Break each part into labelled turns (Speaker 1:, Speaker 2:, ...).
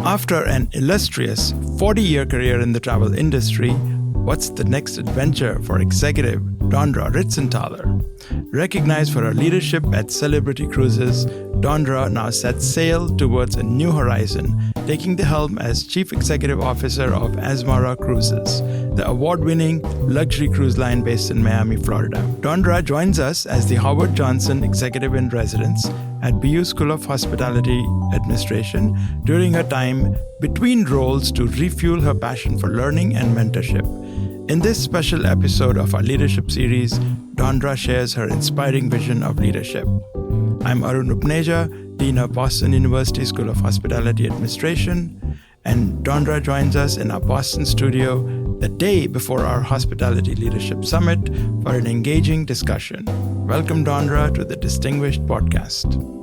Speaker 1: After an illustrious 40-year career in the travel industry, what's the next adventure for executive Dondra Ritzenthaler? Recognized for her leadership at Celebrity Cruises, Dondra now sets sail towards a new horizon, taking the helm as Chief Executive Officer of Azamara Cruises, the award-winning luxury cruise line based in Miami, Florida. Dondra joins us as the Howard Johnson Executive in Residence at BU School of Hospitality Administration during her time between roles to refuel her passion for learning and mentorship. In this special episode of our leadership series, Dondra shares her inspiring vision of leadership. I'm Arun Rupneja, Dean of Boston University School of Hospitality Administration, and Dondra joins us in our Boston studio the day before our Hospitality Leadership Summit for an engaging discussion. Welcome, Dondra, to the Distinguished Podcast.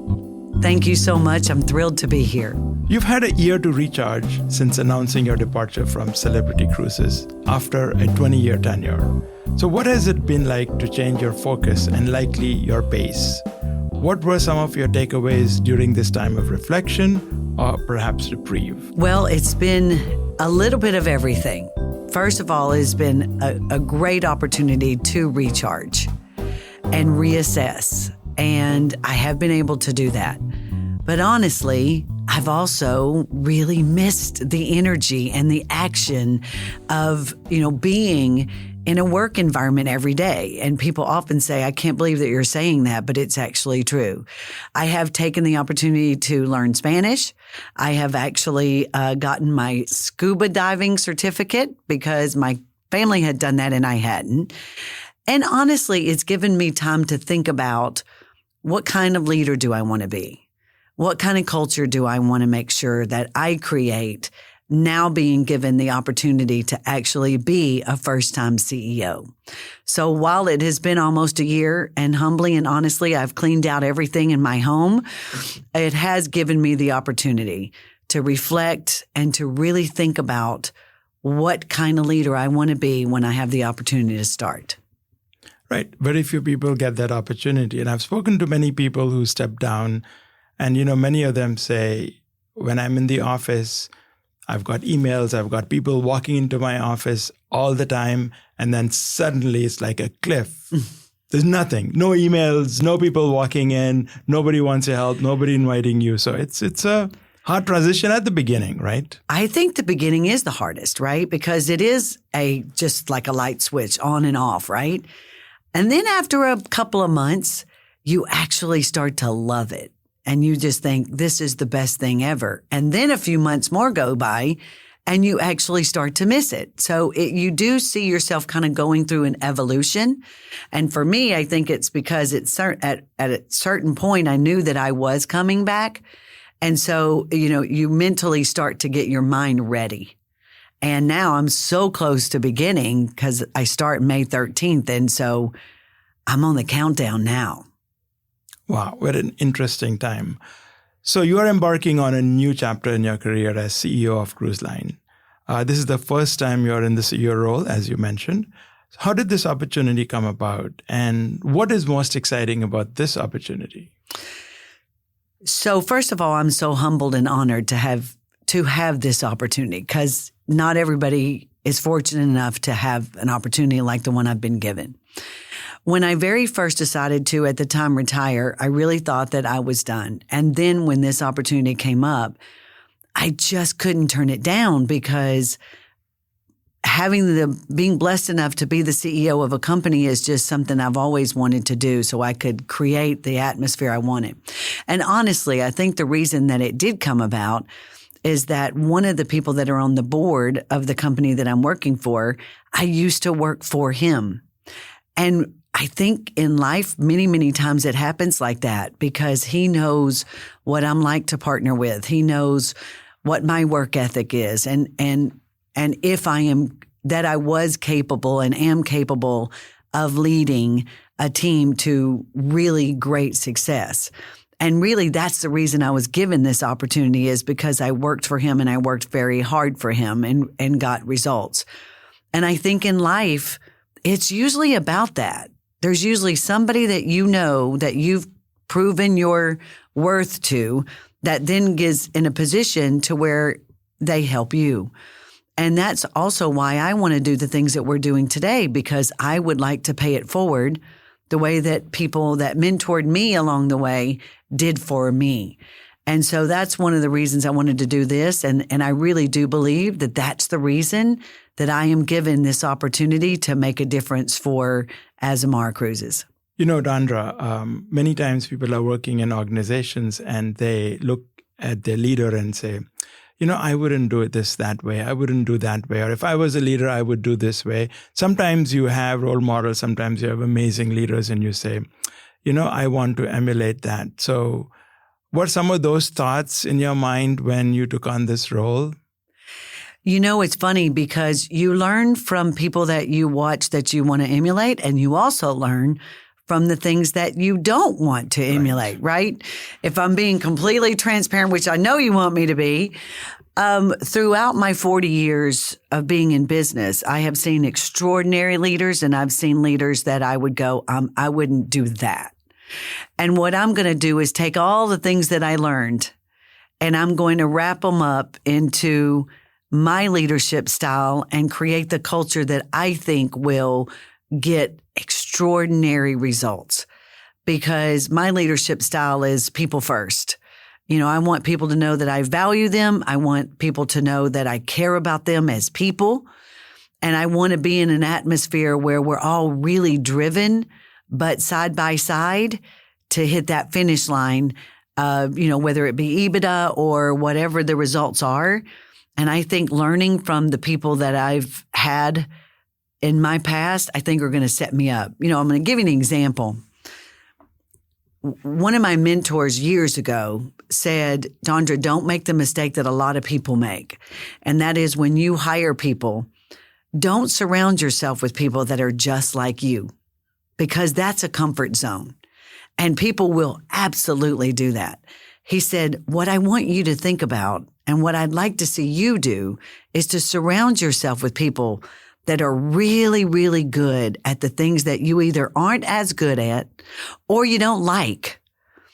Speaker 2: Thank you so much. I'm thrilled to be here.
Speaker 1: You've had a year to recharge since announcing your departure from Celebrity Cruises after a 20-year tenure. So what has it been like to change your focus and likely your pace? What were some of your takeaways during this time of reflection or perhaps reprieve?
Speaker 2: Well, it's been a little bit of everything. First of all, it's been a great opportunity to recharge and reassess. And I have been able to do that. But honestly, I've also really missed the energy and the action of, being in a work environment every day. And people often say, I can't believe that you're saying that, but it's actually true. I have taken the opportunity to learn Spanish. I have actually gotten my scuba diving certificate because my family had done that and I hadn't. And honestly, it's given me time to think about what kind of leader do I want to be? What kind of culture do I want to make sure that I create now being given the opportunity to actually be a first-time CEO? So while it has been almost a year and humbly and honestly, I've cleaned out everything in my home, it has given me the opportunity to reflect and to really think about what kind of leader I want to be when I have the opportunity to start.
Speaker 1: Right. Very few people get that opportunity. And I've spoken to many people who step down. And, many of them say, when I'm in the office, I've got emails, I've got people walking into my office all the time. And then suddenly it's like a cliff. There's nothing, no emails, no people walking in, nobody wants your help, nobody inviting you. So it's a hard transition at the beginning, right?
Speaker 2: I think the beginning is the hardest, right? Because it is just like a light switch on and off, right? And then after a couple of months, you actually start to love it. And you just think, this is the best thing ever. And then a few months more go by and you actually start to miss it. So you do see yourself kind of going through an evolution. And for me, I think it's because at a certain point, I knew that I was coming back. And so, you mentally start to get your mind ready. And now I'm so close to beginning because I start May 13th. And so I'm on the countdown now.
Speaker 1: Wow, what an interesting time. So you are embarking on a new chapter in your career as CEO of Cruise Line. This is the first time you're in the CEO role, as you mentioned. How did this opportunity come about? And what is most exciting about this opportunity?
Speaker 2: So first of all, I'm so humbled and honored to have this opportunity because not everybody is fortunate enough to have an opportunity like the one I've been given. When I very first decided to, at the time, retire, I really thought that I was done. And then when this opportunity came up, I just couldn't turn it down because being blessed enough to be the CEO of a company is just something I've always wanted to do so I could create the atmosphere I wanted. And honestly, I think the reason that it did come about is that one of the people that are on the board of the company that I'm working for, I used to work for him. And I think in life, many, many times it happens like that because he knows what I'm like to partner with. He knows what my work ethic is and if I was capable and am capable of leading a team to really great success. And really, that's the reason I was given this opportunity is because I worked for him and I worked very hard for him and got results. And I think in life, it's usually about that. There's usually somebody that that you've proven your worth to that then gets in a position to where they help you. And that's also why I want to do the things that we're doing today, because I would like to pay it forward the way that people that mentored me along the way did for me. And so that's one of the reasons I wanted to do this. And I really do believe that that's the reason that I am given this opportunity to make a difference for Azamara Cruises.
Speaker 1: You know, Dondra, many times people are working in organizations and they look at their leader and say, you know, I wouldn't do it that way. I wouldn't do that way. Or if I was a leader, I would do this way. Sometimes you have role models. Sometimes you have amazing leaders and you say, you know, I want to emulate that. So what are some of those thoughts in your mind when you took on this role?
Speaker 2: You know, it's funny because you learn from people that you watch that you want to emulate, and you also learn from the things that you don't want to emulate, right? If I'm being completely transparent, which I know you want me to be, throughout my 40 years of being in business, I have seen extraordinary leaders, and I've seen leaders that I would go, I wouldn't do that. And what I'm going to do is take all the things that I learned, and I'm going to wrap them up into my leadership style and create the culture that I think will get extraordinary results, because my leadership style is people first. You know, I want people to know that I value them. I want people to know that I care about them as people. And I want to be in an atmosphere where we're all really driven, but side by side to hit that finish line, you know, whether it be EBITDA or whatever the results are. And I think learning from the people that I've had in my past, I think are going to set me up. You know, I'm going to give you an example. One of my mentors years ago said, Dondra, don't make the mistake that a lot of people make. And that is, when you hire people, don't surround yourself with people that are just like you, because that's a comfort zone. And people will absolutely do that. He said, what I want you to think about and what I'd like to see you do is to surround yourself with people that are really, really good at the things that you either aren't as good at or you don't like.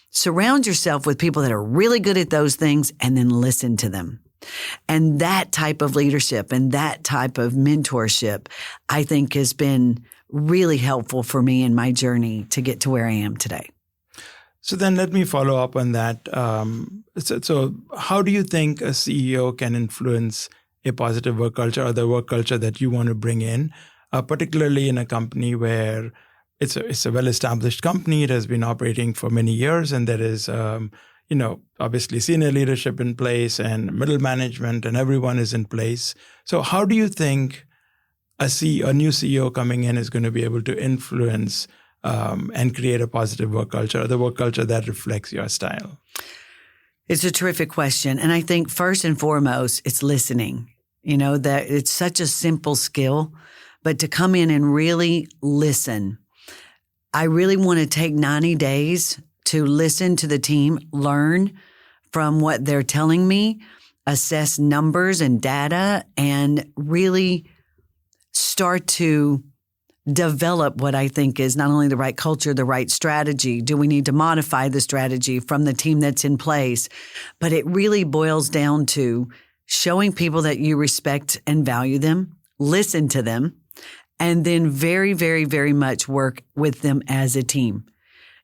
Speaker 2: Surround yourself with people that are really good at those things and then listen to them. And that type of leadership and that type of mentorship, I think, has been really helpful for me in my journey to get to where I am today.
Speaker 1: So then let me follow up on that. So how do you think a CEO can influence a positive work culture or the work culture that you want to bring in, particularly in a company where it's a well-established company? It has been operating for many years, and there is, you know, obviously senior leadership in place and middle management, and everyone is in place. So how do you think a new CEO coming in is going to be able to influence and create a positive work culture, or the work culture that reflects your style?
Speaker 2: It's a terrific question. And I think first and foremost, it's listening. You know, that it's such a simple skill, but to come in and really listen. I really want to take 90 days to listen to the team, learn from what they're telling me, assess numbers and data, and really start to develop what I think is not only the right culture, the right strategy. Do we need to modify the strategy from the team that's in place? But it really boils down to showing people that you respect and value them, listen to them, and then very, very, very much work with them as a team.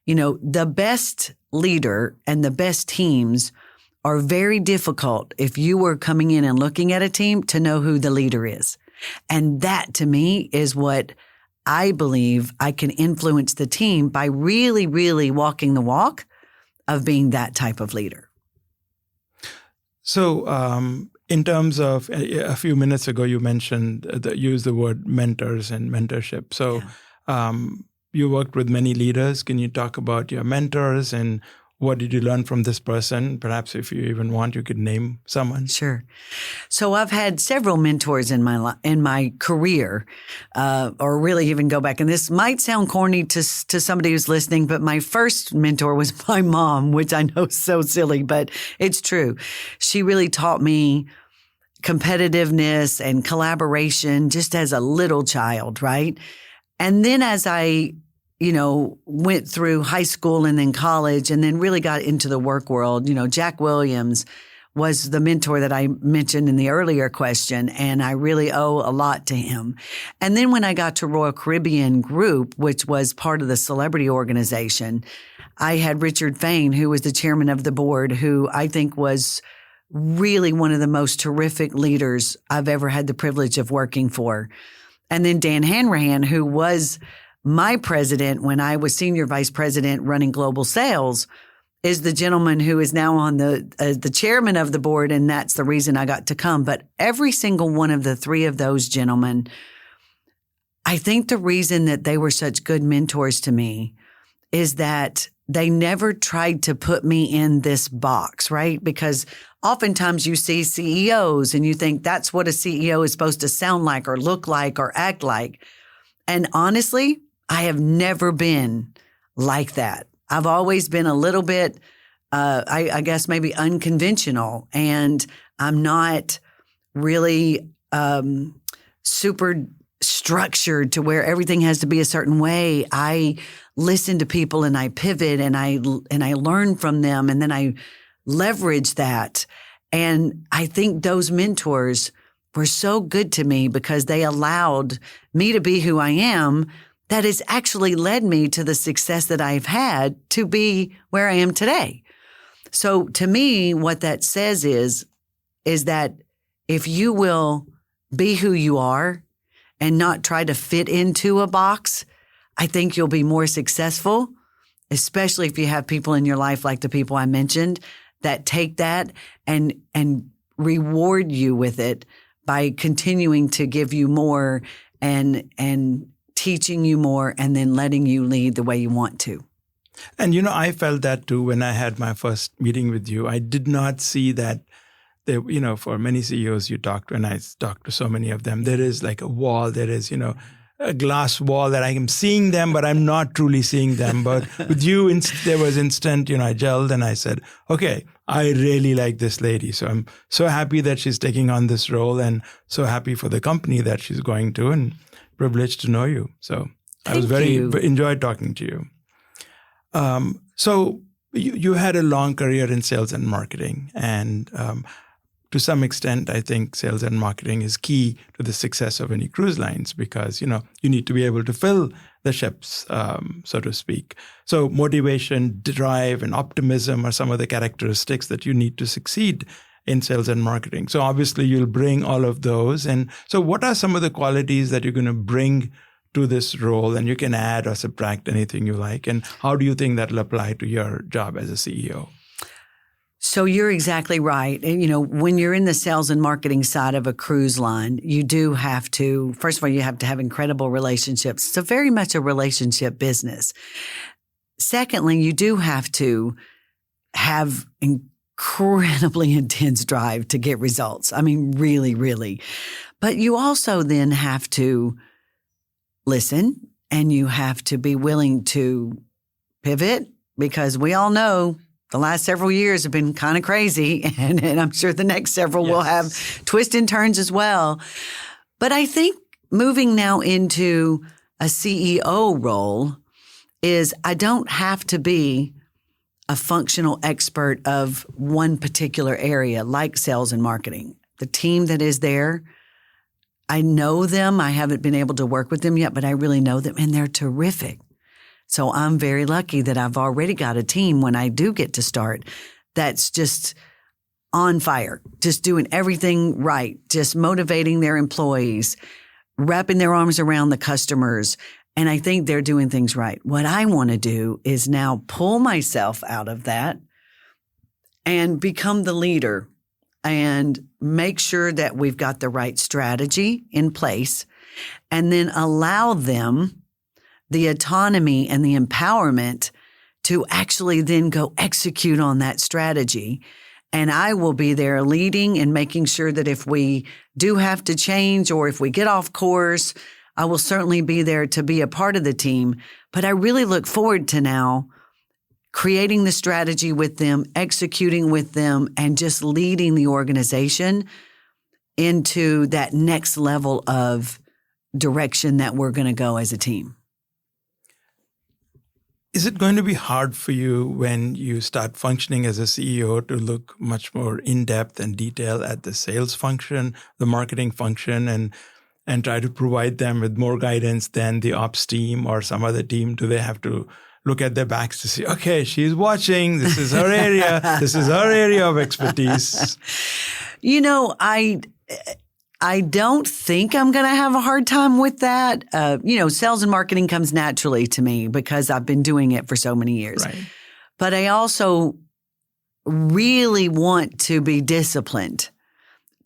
Speaker 2: You know, the best leader and the best teams are very difficult if you were coming in and looking at a team to know who the leader is. And that, to me, is what I believe I can influence the team by really, really walking the walk of being that type of leader.
Speaker 1: So in terms of a few minutes ago, you mentioned use the word mentors and mentorship. So you worked with many leaders. Can you talk about your mentors and what did you learn from this person? Perhaps if you even want, you could name someone.
Speaker 2: Sure. So I've had several mentors in my career, or really even go back. And this might sound corny to somebody who's listening, but my first mentor was my mom, which I know is so silly, but it's true. She really taught me competitiveness and collaboration just as a little child, right? And then as I went through high school and then college and then really got into the work world, Jack Williams was the mentor that I mentioned in the earlier question, and I really owe a lot to him. And then when I got to Royal Caribbean Group, which was part of the celebrity organization, I had Richard Fain, who was the chairman of the board, who I think was really one of the most terrific leaders I've ever had the privilege of working for. And then Dan Hanrahan, who was my president when I was senior vice president running global sales, is the gentleman who is now on the chairman of the board, and that's the reason I got to come. But every single one of the three of those gentlemen, I think the reason that they were such good mentors to me is that they never tried to put me in this box, right? Because oftentimes you see CEOs and you think that's what a CEO is supposed to sound like or look like or act like. And honestly, I have never been like that. I've always been a little bit, I guess maybe unconventional, and I'm not really super structured to where everything has to be a certain way. I listen to people and I pivot and I learn from them, and then I leverage that. And I think those mentors were so good to me because they allowed me to be who I am. That has actually led me to the success that I've had to be where I am today. So to me, what that says is that if you will be who you are and not try to fit into a box, I think you'll be more successful, especially if you have people in your life like the people I mentioned that take that and reward you with it by continuing to give you more and teaching you more and then letting you lead the way you want to.
Speaker 1: And, I felt that too when I had my first meeting with you. I did not see that, for many CEOs you talked to, and I talked to so many of them, there is like a wall, there is, a glass wall that I am seeing them, but I'm not truly seeing them. But with you, there was instant, I gelled and I said, okay, I really like this lady. So I'm so happy that she's taking on this role and so happy for the company that she's going to, and privileged to know you. So I was enjoyed talking to you. So you had a long career in sales and marketing, and to some extent, I think sales and marketing is key to the success of any cruise lines because, you need to be able to fill the ships, so to speak. So motivation, drive, and optimism are some of the characteristics that you need to succeed in sales and marketing. So obviously you'll bring all of those. And so what are some of the qualities that you're going to bring to this role? And you can add or subtract anything you like. And how do you think that'll apply to your job as a CEO?
Speaker 2: So you're exactly right. And, when you're in the sales and marketing side of a cruise line, you do have to, first of all, you have to have incredible relationships. It's very much a relationship business. Secondly, you do have to have incredibly intense drive to get results. I mean, really, really. But you also then have to listen and you have to be willing to pivot because we all know the last several years have been kind of crazy and I'm sure the next several will have twists and turns as well. But I think moving now into a CEO role is I don't have to be a functional expert of one particular area like sales and marketing. The team that is there, I know them. I haven't been able to work with them yet, but I really know them and they're terrific. So I'm very lucky that I've already got a team when I do get to start that's just on fire, just doing everything right, just motivating their employees, wrapping their arms around the customers. And I think they're doing things right. What I want to do is now pull myself out of that and become the leader and make sure that we've got the right strategy in place and then allow them the autonomy and the empowerment to actually then go execute on that strategy. And I will be there leading and making sure that if we do have to change or if we get off course, I will certainly be there to be a part of the team. But I really look forward to now creating the strategy with them, executing with them, and just leading the organization into that next level of direction that we're going to go as a team.
Speaker 1: Is it going to be hard for you when you start functioning as a CEO to look much more in-depth and detail at the sales function, the marketing function, and try to provide them with more guidance than the ops team or some other team? Do they have to look at their backs to see, okay, she's watching, this is her area, this is her area of expertise?
Speaker 2: I don't think I'm going to have a hard time with that. Sales and marketing comes naturally to me because I've been doing it for so many years.
Speaker 1: Right.
Speaker 2: But I also really want to be disciplined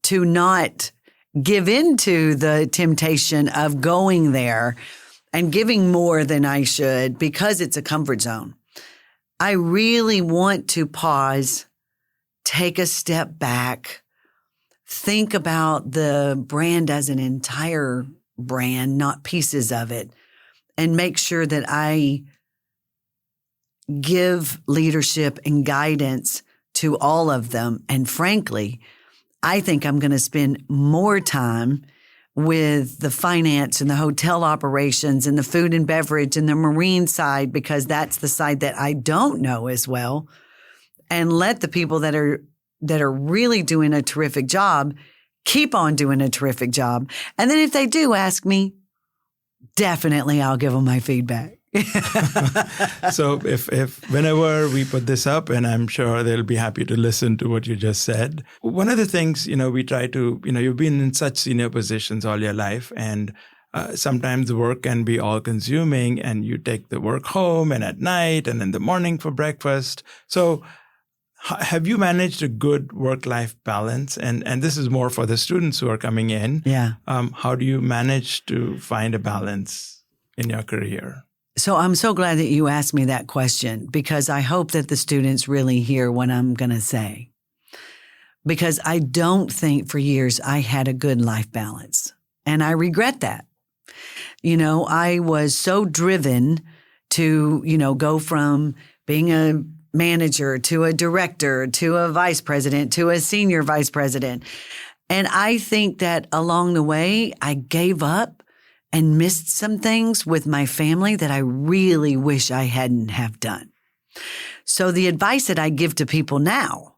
Speaker 2: to not give into the temptation of going there and giving more than I should because it's a comfort zone. I really want to pause, take a step back, think about the brand as an entire brand, not pieces of it, and make sure that I give leadership and guidance to all of them. And frankly, I think I'm going to spend more time with the finance and the hotel operations and the food and beverage and the marine side, because that's the side that I don't know as well, and let the people that are really doing a terrific job keep on doing a terrific job. And then if they do ask me, definitely I'll give them my feedback.
Speaker 1: So if whenever we put this up, and I'm sure they'll be happy to listen to what you just said. One of the things, we try to, you've been in such senior positions all your life, and sometimes the work can be all consuming, and you take the work home and at night and in the morning for breakfast. So have you managed a good work-life balance? And this is more for the students who are coming in.
Speaker 2: Yeah.
Speaker 1: How do you manage to find a balance in your career?
Speaker 2: So I'm so glad that you asked me that question, because I hope that the students really hear what I'm going to say. Because I don't think for years I had a good life balance. And I regret that. I was so driven to, go from being a manager to a director to a vice president to a senior vice president. And I think that along the way, I gave up and missed some things with my family that I really wish I hadn't have done. So the advice that I give to people now,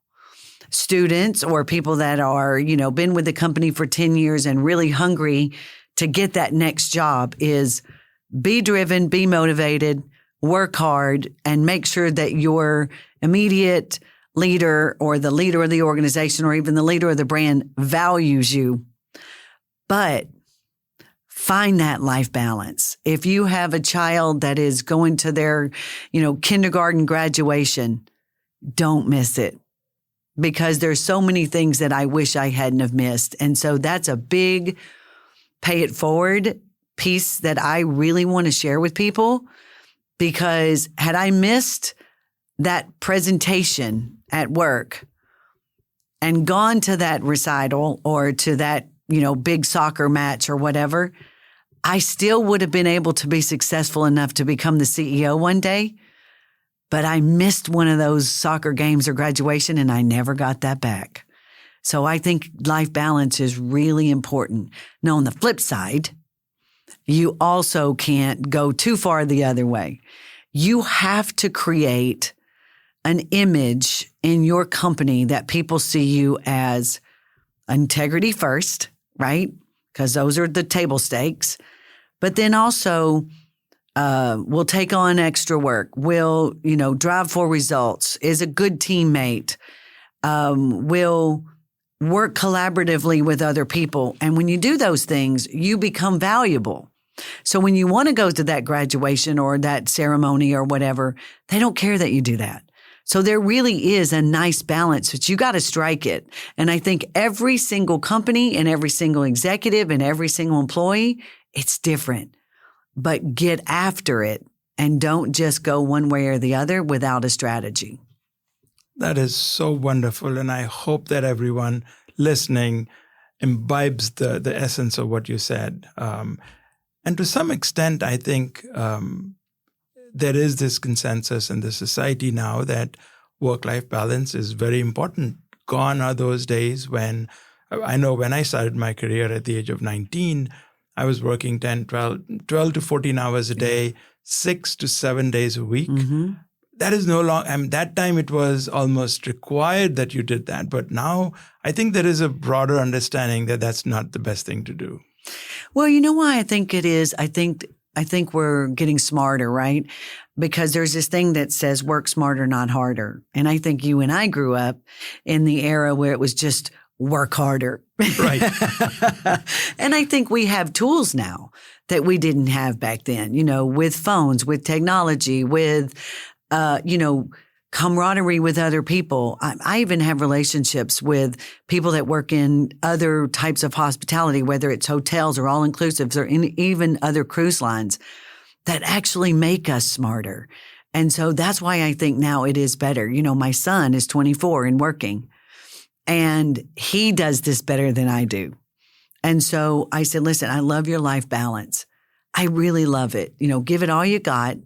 Speaker 2: students or people that are, been with the company for 10 years and really hungry to get that next job, is be driven, be motivated, work hard, and make sure that your immediate leader or the leader of the organization or even the leader of the brand values you. But find that life balance. If you have a child that is going to their, kindergarten graduation, don't miss it, because there's so many things that I wish I hadn't have missed. And so that's a big pay it forward piece that I really want to share with people. Because had I missed that presentation at work and gone to that recital or to that, big soccer match or whatever, I still would have been able to be successful enough to become the CEO one day. But I missed one of those soccer games or graduation, and I never got that back. So I think life balance is really important. Now, on the flip side, you also can't go too far the other way. You have to create an image in your company that people see you as integrity first, right? Because those are the table stakes. But then also, will take on extra work, will, drive for results, is a good teammate, will work collaboratively with other people. And when you do those things, you become valuable. So when you want to go to that graduation or that ceremony or whatever, they don't care that you do that. So there really is a nice balance, but you got to strike it. And I think every single company and every single executive and every single employee, it's different. But get after it and don't just go one way or the other without a strategy.
Speaker 1: That is so wonderful. And I hope that everyone listening imbibes the essence of what you said. And to some extent, I think there is this consensus in the society now that work-life balance is very important. Gone are those days when, I know when I started my career at the age of 19, I was working 10, 12 to 14 hours a day, 6 to 7 days a week.
Speaker 2: Mm-hmm.
Speaker 1: That is no longer, that time it was almost required that you did that. But now I think there is a broader understanding that that's not the best thing to do.
Speaker 2: Well, you know why I think it is? I think we're getting smarter, right? Because there's this thing that says work smarter, not harder. And I think you and I grew up in the era where it was just work harder.
Speaker 1: Right.
Speaker 2: And I think we have tools now that we didn't have back then, with phones, with technology, with, camaraderie with other people. I even have relationships with people that work in other types of hospitality, whether it's hotels or all-inclusives or even other cruise lines, that actually make us smarter. And so that's why I think now it is better. My son is 24 and working, and he does this better than I do. And so I said, listen, I love your life balance. I really love it. Give it all you got.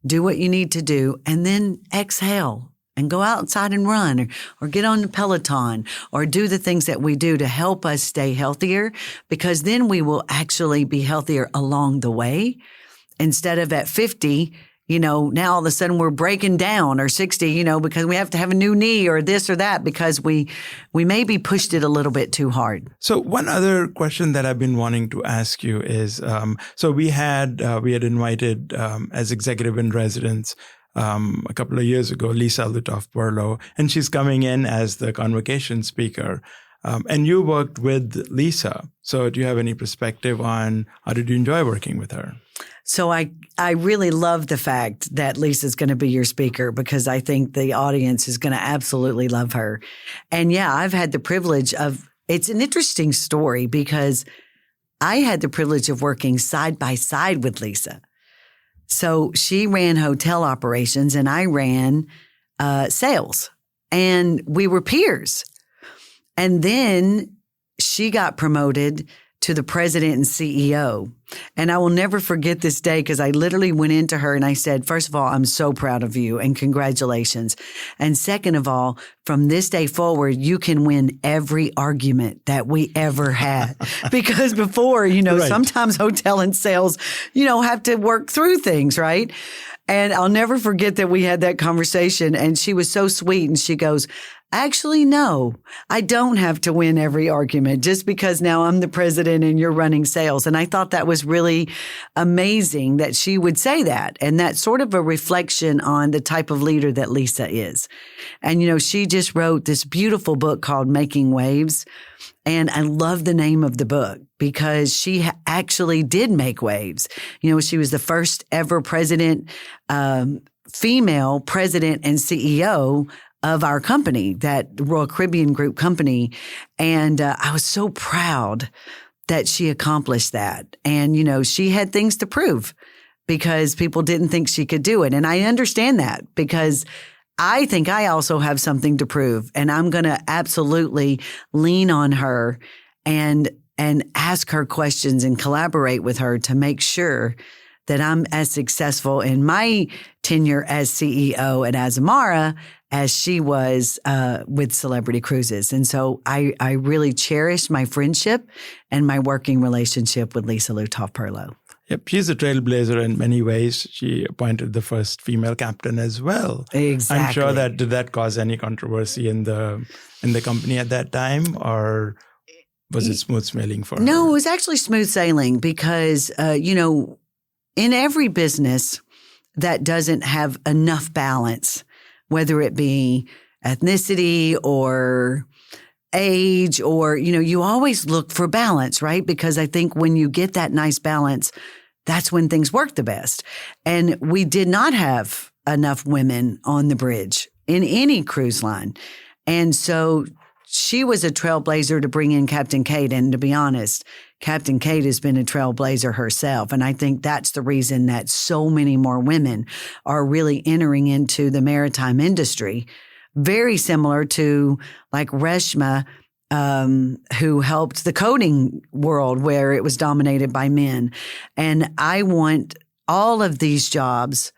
Speaker 2: Do what you need to do, and then exhale and go outside and run or get on the Peloton or do the things that we do to help us stay healthier, because then we will actually be healthier along the way instead of at 50, now all of a sudden we're breaking down, or 60, because we have to have a new knee or this or that because we maybe pushed it a little bit too hard.
Speaker 1: So one other question that I've been wanting to ask you is, so we had invited as executive in residence a couple of years ago, Lisa Lutoff-Perlow, and she's coming in as the convocation speaker. And you worked with Lisa. So do you have any perspective on how did you enjoy working with her?
Speaker 2: So I really love the fact that Lisa's going to be your speaker, because I think the audience is going to absolutely love her. And yeah, I've had the privilege of, it's an interesting story because I had the privilege of working side by side with Lisa. So she ran hotel operations and I ran sales, and we were peers. And then she got promoted to the president and CEO. And I will never forget this day, because I literally went into her and I said, first of all, I'm so proud of you and congratulations. And second of all, from this day forward, you can win every argument that we ever had. Because before, right. Sometimes hotel and sales, have to work through things, right? And I'll never forget that we had that conversation, and she was so sweet, and she goes, actually, no, I don't have to win every argument just because now I'm the president and you're running sales. And I thought that was really amazing that she would say that. And that's sort of a reflection on the type of leader that Lisa is. And, she just wrote this beautiful book called Making Waves. And I love the name of the book because she actually did make waves. She was the first ever female president and CEO of our company, that Royal Caribbean Group company. And I was so proud that she accomplished that. And, she had things to prove because people didn't think she could do it. And I understand that, because I think I also have something to prove. And I'm going to absolutely lean on her and ask her questions and collaborate with her to make sure that I'm as successful in my tenure as CEO at Azamara as she was with Celebrity Cruises. And so I really cherish my friendship and my working relationship with Lisa Lutoff-Perlow.
Speaker 1: Yep, she's a trailblazer in many ways. She appointed the first female captain as well.
Speaker 2: Exactly.
Speaker 1: I'm sure that did that cause any controversy in the company at that time, or was it smooth sailing for her?
Speaker 2: No, it was actually smooth sailing because in every business that doesn't have enough balance, whether it be ethnicity or age or, you always look for balance, right? Because I think when you get that nice balance, that's when things work the best. And we did not have enough women on the bridge in any cruise line. And so she was a trailblazer to bring in Captain Kate. And to be honest, Captain Kate has been a trailblazer herself. And I think that's the reason that so many more women are really entering into the maritime industry. Very similar to like Reshma, who helped the coding world where it was dominated by men. And I want all of these jobs,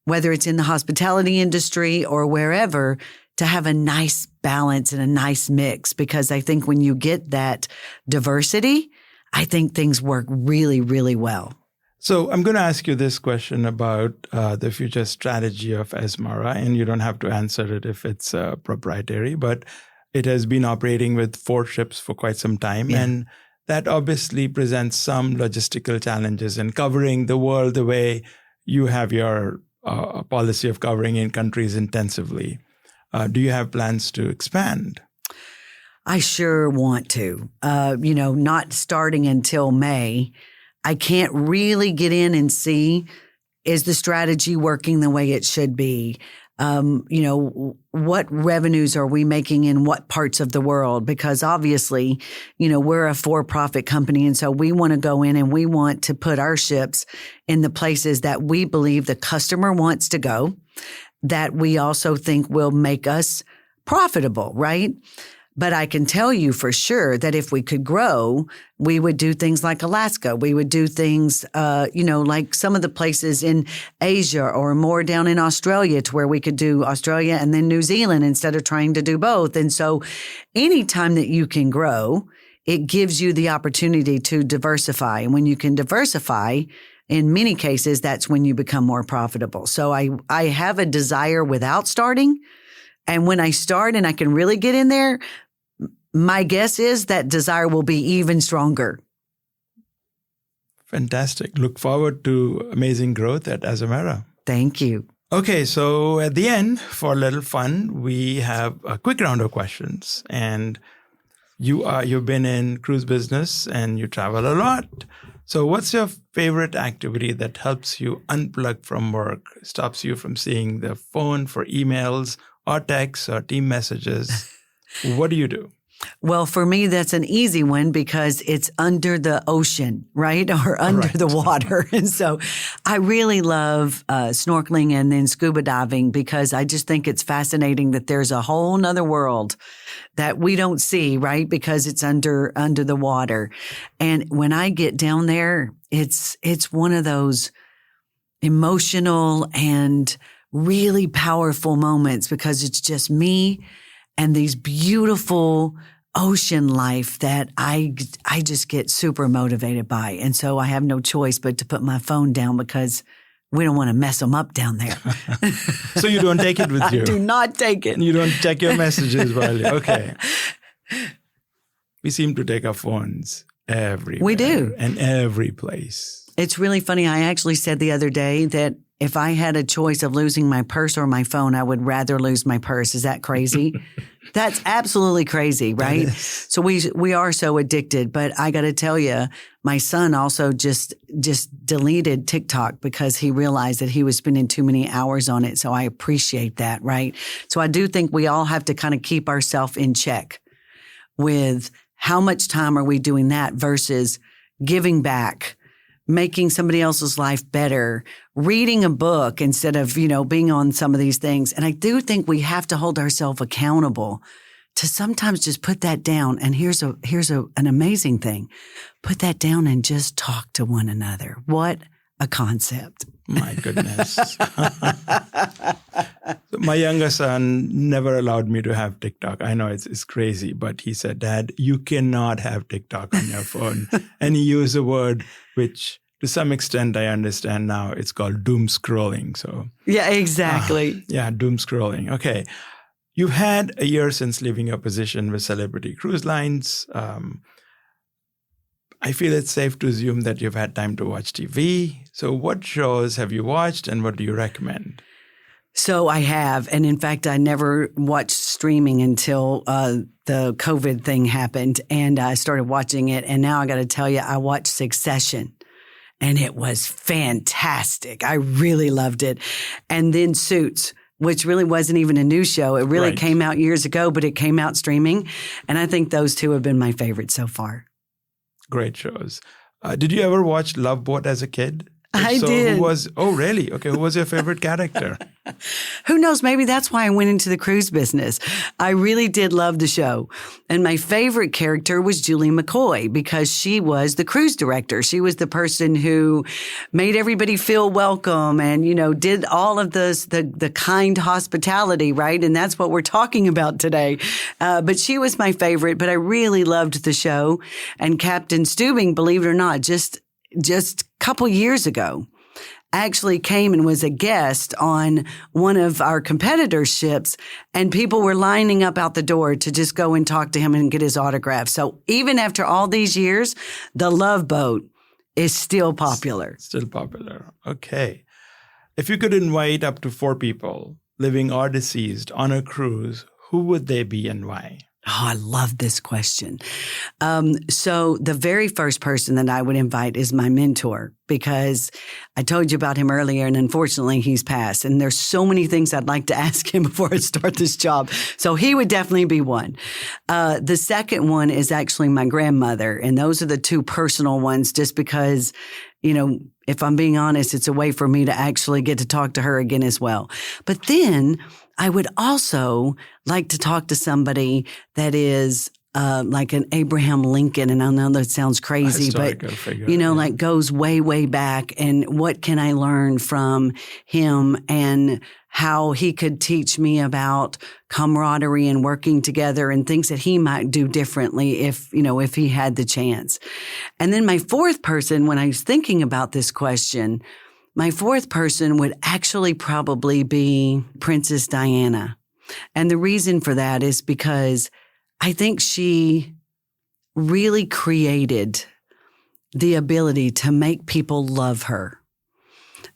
Speaker 2: whether it's in the hospitality industry or wherever, to have a nice balance and a nice mix, because I think when you get that diversity, I think things work really, really well.
Speaker 1: So I'm going to ask you this question about the future strategy of Azamara, and you don't have to answer it if it's proprietary, but it has been operating with 4 ships for quite some time.
Speaker 2: Yeah.
Speaker 1: And that obviously presents some logistical challenges in covering the world the way you have your policy of covering in countries intensively. Do you have plans to expand?
Speaker 2: I sure want to. Not starting until May. I can't really get in and see, is the strategy working the way it should be? What revenues are we making in what parts of the world? Because obviously, we're a for-profit company. And so we want to go in and we want to put our ships in the places that we believe the customer wants to go, that we also think will make us profitable, right? But I can tell you for sure that if we could grow, we would do things like Alaska. We would do things, like some of the places in Asia or more down in Australia, to where we could do Australia and then New Zealand instead of trying to do both. And so anytime that you can grow, it gives you the opportunity to diversify. And when you can diversify, in many cases, that's when you become more profitable. So I have a desire without starting. And when I start and I can really get in there, my guess is that desire will be even stronger.
Speaker 1: Fantastic. Look forward to amazing growth at Azamara.
Speaker 2: Thank you.
Speaker 1: Okay, so at the end, for a little fun, we have a quick round of questions. And you've been in cruise business and you travel a lot. So what's your favorite activity that helps you unplug from work, stops you from seeing the phone for emails or texts or team messages? What do you do?
Speaker 2: Well, for me, that's an easy one because it's under the ocean, right? Or under the water. And so I really love snorkeling and then scuba diving because I just think it's fascinating that there's a whole nother world that we don't see, right? Because it's under the water. And when I get down there, it's one of those emotional and really powerful moments because it's just me and these beautiful ocean life that I just get super motivated by. And so I have no choice but to put my phone down because we don't want to mess them up down there.
Speaker 1: So you don't take it with you?
Speaker 2: I do not take it.
Speaker 1: You don't check your messages while you... Okay. We seem to take our phones everywhere.
Speaker 2: We do.
Speaker 1: And every place.
Speaker 2: It's really funny. I actually said the other day that if I had a choice of losing my purse or my phone, I would rather lose my purse. Is that crazy? That's absolutely crazy, right? So we are so addicted. But I got to tell you, my son also just deleted TikTok because he realized that he was spending too many hours on it. So I appreciate that, right? So I do think we all have to kind of keep ourselves in check with how much time are we doing that versus giving back, making somebody else's life better, reading a book instead of, being on some of these things. And I do think we have to hold ourselves accountable to sometimes just put that down. And here's an amazing thing. Put that down and just talk to one another. What a concept.
Speaker 1: My goodness. My younger son never allowed me to have TikTok. I know it's crazy, but he said, Dad, you cannot have TikTok on your phone. And he used a word which to some extent I understand now. It's called doom scrolling. So
Speaker 2: yeah, exactly.
Speaker 1: Doom scrolling. Okay. You've had a year since leaving your position with Celebrity Cruise Lines. I feel it's safe to assume that you've had time to watch TV. So what shows have you watched and what do you recommend?
Speaker 2: So I have. And in fact, I never watched streaming until the COVID thing happened. And I started watching it. And now I got to tell you, I watched Succession. And it was fantastic. I really loved it. And then Suits, which really wasn't even a new show. It really came out years ago, but it came out streaming. And I think those two have been my favorites so far.
Speaker 1: Great shows. Did you ever watch Love Boat as a kid?
Speaker 2: I did.
Speaker 1: Oh, really? Okay. Who was your favorite character?
Speaker 2: Who knows? Maybe that's why I went into the cruise business. I really did love the show. And my favorite character was Julie McCoy because she was the cruise director. She was the person who made everybody feel welcome and, did all of the kind hospitality, right? And that's what we're talking about today. But she was my favorite, but I really loved the show. And Captain Steubing, believe it or not, just a couple years ago, actually came and was a guest on one of our competitors' ships, and people were lining up out the door to just go and talk to him and get his autograph. So even after all these years, the Love Boat is still popular.
Speaker 1: Still popular. Okay. If you could invite up to 4 people, living or deceased, on a cruise, who would they be and why?
Speaker 2: Oh, I love this question. So the very first person that I would invite is my mentor, because I told you about him earlier, and unfortunately he's passed. And there's so many things I'd like to ask him before I start this job. So he would definitely be one. The second one is actually my grandmother. And those are the 2 personal ones, just because, if I'm being honest, it's a way for me to actually get to talk to her again as well. But then I would also like to talk to somebody that is like an Abraham Lincoln. And I know that sounds crazy, but, like goes way, way back. And what can I learn from him and how he could teach me about camaraderie and working together and things that he might do differently if he had the chance. And then my fourth person, when I was thinking about this question, my fourth person would actually probably be Princess Diana. And the reason for that is because I think she really created the ability to make people love her.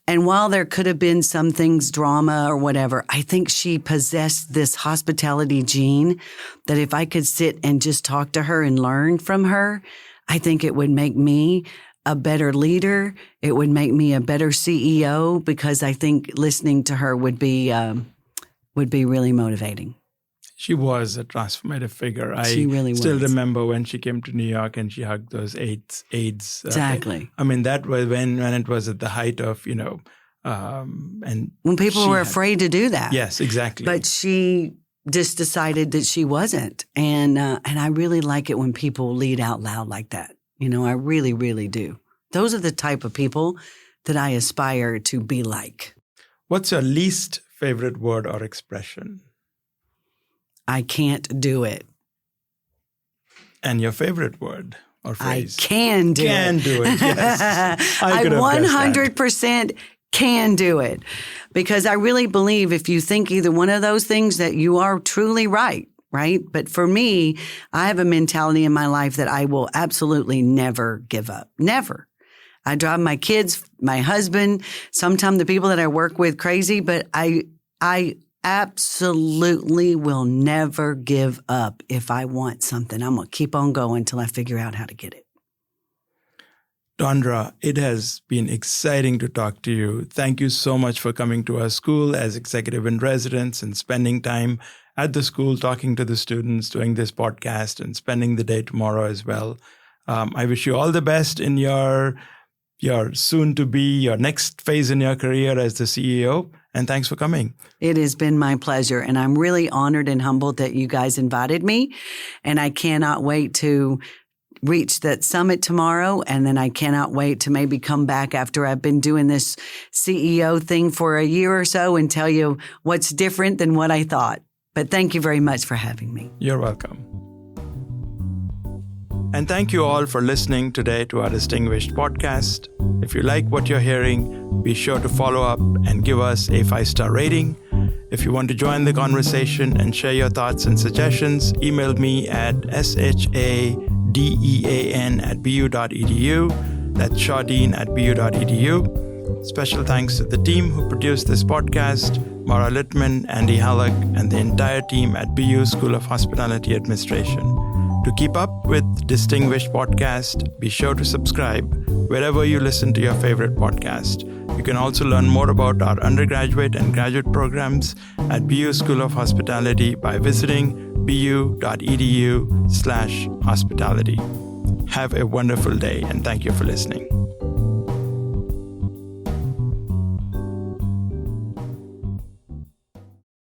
Speaker 2: And while there could have been some things, drama or whatever, I think she possessed this hospitality gene that if I could sit and just talk to her and learn from her, I think it would make me a better leader. It would make me a better CEO, because I think listening to her would be really motivating.
Speaker 1: She was a transformative figure.
Speaker 2: She really
Speaker 1: still
Speaker 2: was.
Speaker 1: Remember when she came to New York and she hugged those AIDS.
Speaker 2: Exactly.
Speaker 1: That was when it was at the height of, and
Speaker 2: when people were afraid to do that.
Speaker 1: Yes, exactly.
Speaker 2: But she just decided that she wasn't. And I really like it when people lead out loud like that. I really, really do. Those are the type of people that I aspire to be like. What's your least favorite word or expression? I can't do it.
Speaker 1: And your favorite word or phrase?
Speaker 2: I can do it.
Speaker 1: Can do it, yes. I
Speaker 2: 100% can do it. Because I really believe if you think either one of those things, that you are truly right? But for me, I have a mentality in my life that I will absolutely never give up. Never. I drive my kids, my husband, sometimes the people that I work with crazy, but I absolutely will never give up. If I want something, I'm going to keep on going until I figure out how to get it.
Speaker 1: Dondra, it has been exciting to talk to you. Thank you so much for coming to our school as executive in residence and spending time at the school talking to the students, doing this podcast, and spending the day tomorrow as well. I wish you all the best in your soon-to-be, your next phase in your career as the CEO. And thanks for coming. It has been my pleasure. And I'm really honored and humbled that you guys invited me. And I cannot wait to reach that summit tomorrow. And then I cannot wait to maybe come back after I've been doing this CEO thing for a year or so and tell you what's different than what I thought. But thank you very much for having me. You're welcome. And thank you all for listening today to our distinguished podcast. If you like what you're hearing, be sure to follow up and give us a 5-star rating. If you want to join the conversation and share your thoughts and suggestions, email me at shadean@bu.edu. That's shadean@bu.edu. Special thanks to the team who produced this podcast, Mara Littman, Andy Halleck, and the entire team at BU School of Hospitality Administration. To keep up with Distinguished Podcast, be sure to subscribe wherever you listen to your favorite podcast. You can also learn more about our undergraduate and graduate programs at BU School of Hospitality by visiting bu.edu/hospitality. Have a wonderful day, and thank you for listening.